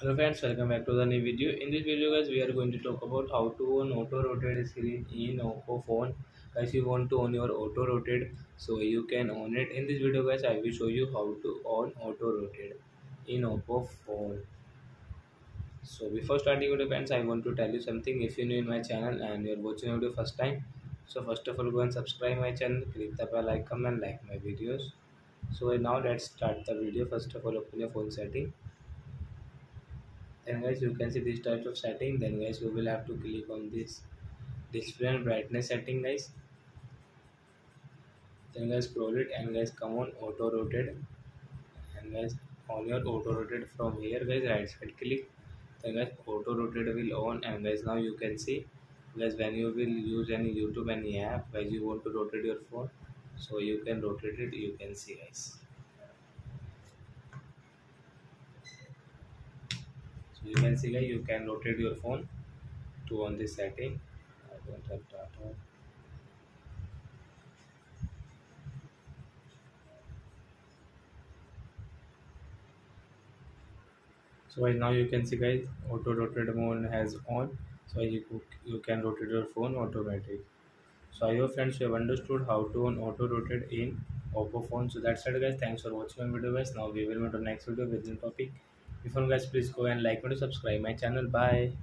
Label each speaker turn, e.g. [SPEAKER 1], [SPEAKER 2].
[SPEAKER 1] Hello friends, welcome back to the new video. In this video guys, we are going to talk about how to on auto rotate screen in Oppo phone. Guys, you want to on your auto rotate, so you can on it. In this video guys, I will show you how to on auto rotate in Oppo phone. So before starting video friends, I want to tell you something. If you're new in my channel and you're watching video first time, so first of all go and subscribe my channel, click the bell icon and like my videos. So now let's start the video. First of all, open your phone setting. Then guys, you can see this type of setting. Then guys, you will have to click on this display and brightness setting guys. Then guys, scroll it and guys, come on auto rotate. And guys, on your auto rotate from here guys, right side click. Then guys, auto rotate will on. And guys, now you can see guys, when you will use any YouTube, any app guys, you want to rotate your phone, so you can rotate it. You can see guys, so you can see guys, you can rotate your phone to on this setting. I don't have data. So right now you can see guys, auto rotate mode has on, so you can rotate your phone automatic. So I hope friends you have understood how to on auto rotate in Oppo phone. So that's it guys, thanks for watching my video guys. Now we will meet on next video with new topic. Before guys, please go and like and subscribe my channel. Bye.